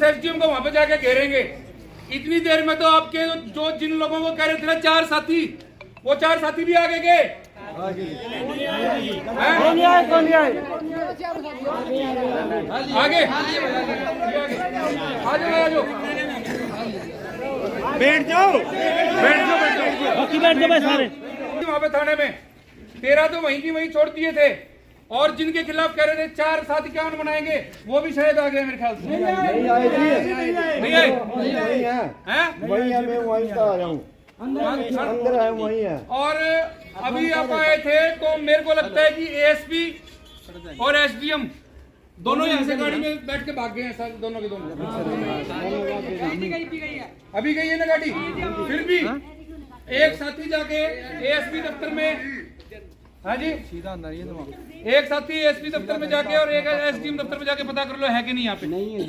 SDM को वहां पे जाके घेरेंगे। इतनी देर में तो आपके जो जिन लोगों को कह रहे थे 4 साथी, वो 4 साथी भी आगे गए। आगे बैठ जाओ सारे वहां पे थाने में। 13 तो वहीं की वहीं छोड़ दिए थे, और जिनके खिलाफ कह रहे थे 4 साथी क्या मनाएंगे, वो भी शायद आ गए मेरे ख्याल से। नहीं आए वही है, मैं वहीं का आया हूँ, अंदर है वही है। और अभी आप आए थे तो मेरे को लगता है कि एएसपी और एसडीएम दोनों यहाँ से गाड़ी में बैठ के भाग गए हैं सर, दोनों के दोनों। अभी गई है ना गाड़ी, फिर भी एक साथी जाके एएसपी दफ्तर में, हाँ जी सीधा अंदर, ये तो एक साथी एसपी दफ्तर में जाके और एक एसडीएम दफ्तर में जाके पता कर लो है कि नहीं यहाँ पे। नहीं है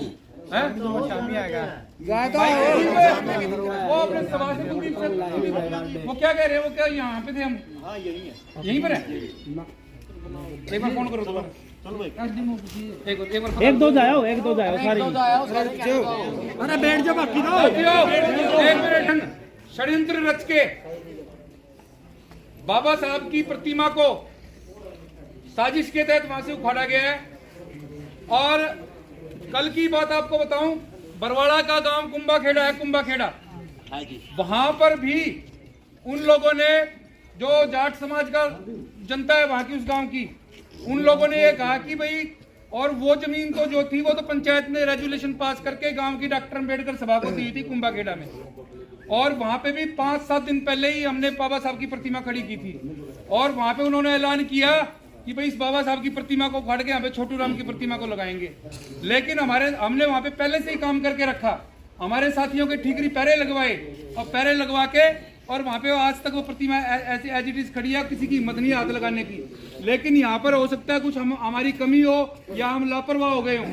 वो अपने सभा से वो क्या कह रहे हैं, वो क्या यहाँ पे थे हम? यहीं पर है। एक बार फोन करो दोबारा, एक दो जाओ सारी। अरे बैठ जाओ, बाकी दो एक मिनट। षड्यंत्र रच के बाबा साहब की प्रतिमा को साजिश के तहत वहां से उखाड़ा गया है। और कल की बात आपको बताऊं, बरवाड़ा का गांव कुंभाखेड़ा है, कुंभाखेड़ा, वहां पर भी उन लोगों ने, जो जाट समाज का जनता है वहां की, उस गांव की, उन लोगों ने ये कहा कि भाई, और वो जमीन तो जो थी वो तो पंचायत ने रेजुलेशन पास करके गांव की डॉक्टर अम्बेडकर सभा को दी थी कुंभाखेड़ा में। और वहां पे भी 5-7 दिन पहले ही हमने बाबा साहब की प्रतिमा खड़ी की थी, और वहां पे उन्होंने ऐलान किया कि भाई इस बाबा साहब की प्रतिमा को उखाड़ के यहाँ पे छोटू राम की प्रतिमा को लगाएंगे। लेकिन हमने वहां पे पहले से ही काम करके रखा, हमारे साथियों के ठीकरी पैरे लगवाए, और पैरे लगवा के, और वहां पे आज तक वो प्रतिमा ऐसी एज इट इज खड़ी है, किसी की हिम्मत नहीं हाथ लगाने की। लेकिन यहाँ पर हो सकता है कुछ हमारी कमी हो या हम लापरवाह हो गए हों।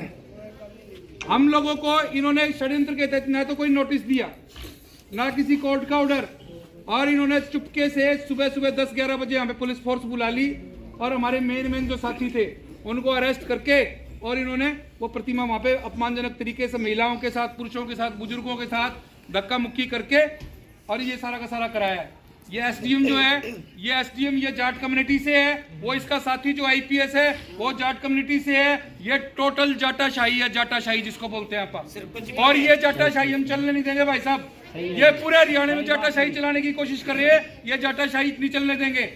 हम लोगों को इन्होंने षड्यंत्र के तहत न तो कोई नोटिस दिया, ना किसी कोर्ट का ऑर्डर, और इन्होंने चुपके से सुबह 10-11 बजे यहाँ पे पुलिस फोर्स बुला ली, और हमारे मेन जो साथी थे उनको अरेस्ट करके, और इन्होंने वो प्रतिमा वहाँ पे अपमानजनक तरीके से महिलाओं के साथ, पुरुषों के साथ, बुजुर्गों के साथ धक्का मुक्की करके, और ये सारा का सारा कराया है। ये एसडीएम जो है, ये एसडीएम ये जाट कम्युनिटी से है, वो इसका साथी जो आईपीएस है वो जाट कम्युनिटी से है। ये टोटल जाटाशाही है, जाटाशाही जिसको बोलते हैं आप। और ये जाटाशाही हम चलने नहीं देंगे भाई साहब, ये पूरे हरियाणा में जाटाशाही चलाने की कोशिश कर रहे हैं, ये जाटाशाही नहीं चलने देंगे।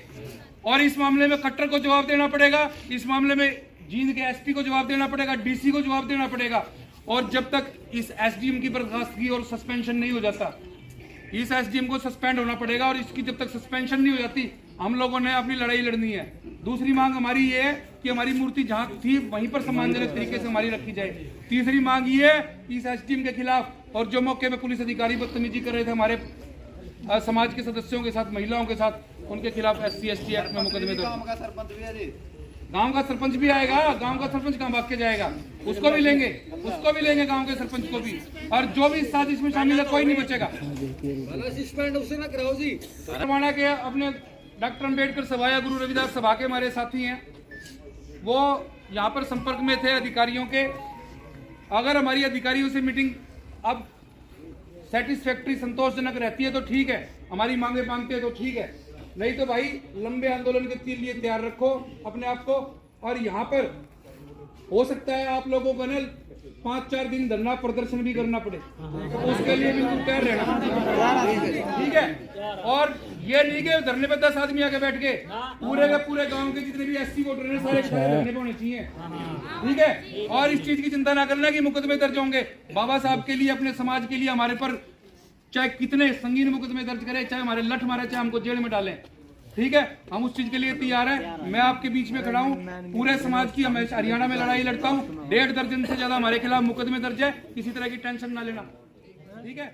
और इस मामले में खट्टर को जवाब देना पड़ेगा, इस मामले में जींद के एसपी को जवाब देना पड़ेगा, डीसी को जवाब देना पड़ेगा। और जब तक इस एसडीएम की बर्खास्तगी और सस्पेंशन नहीं हो जाता, इस एसडीएम को सस्पेंड होना पड़ेगा, और इसकी जब तक सस्पेंशन नहीं हो जाती, हम लोगों ने अपनी लड़ाई लड़नी है। दूसरी मांग हमारी ये है कि हमारी मूर्ति जहां थी वहीं पर सम्मानजनक तरीके से हमारी रखी जाए। तीसरी मांग ये है इस एसडीएम के खिलाफ, और जो मौके में पुलिस अधिकारी बदतमीजी कर रहे थे हमारे समाज के सदस्यों के साथ, महिलाओं के साथ, उनके खिलाफ SC/ST एक्ट में मुकदमे दर्ज। गांव का सरपंच भी आएगा, गांव का सरपंच कहाँ भाग के जाएगा, उसको भी लेंगे गांव के सरपंच को भी, और जो भी इस साजिश में शामिल है कोई नहीं बचेगा। परवाणा के अपने डॉक्टर अंबेडकर सभाया गुरु रविदास सभा के हमारे साथी हैं, वो यहाँ पर संपर्क में थे अधिकारियों के। अगर हमारी अधिकारियों से मीटिंग अब सेटिस्फैक्ट्री संतोषजनक रहती है तो ठीक है, हमारी मांगे मांगते हैं तो ठीक है, नहीं तो भाई लंबे आंदोलन के लिए तैयार रखो अपने आप को। और यहाँ पर हो सकता है आप लोगों को ना 5-4 दिन धरना प्रदर्शन भी करना पड़े, तो उसके लिए बिल्कुल तैयार रहना, ठीक है। और ये नहीं कि धरने पे 10 आदमी आके बैठ के, पूरे के पूरे गांव के जितने भी SC वोटर हैं सारे धरने पे होने चाहिए, ठीक है। और इस चीज की चिंता ना करना कि मुकदमे दर्ज होंगे। बाबा साहब के लिए, अपने समाज के लिए हमारे पर चाहे कितने संगीन मुकदमे दर्ज करें, चाहे हमारे लठ मारे, चाहे हमको जेल में डालें, ठीक है, हम उस चीज के लिए तैयार हैं। मैं आपके बीच में खड़ा हूँ, पूरे समाज की हमेशा हरियाणा में लड़ाई लड़ता हूँ। 1.5 दर्जन से ज्यादा हमारे खिलाफ मुकदमे दर्ज है, किसी तरह की टेंशन ना लेना, ठीक है।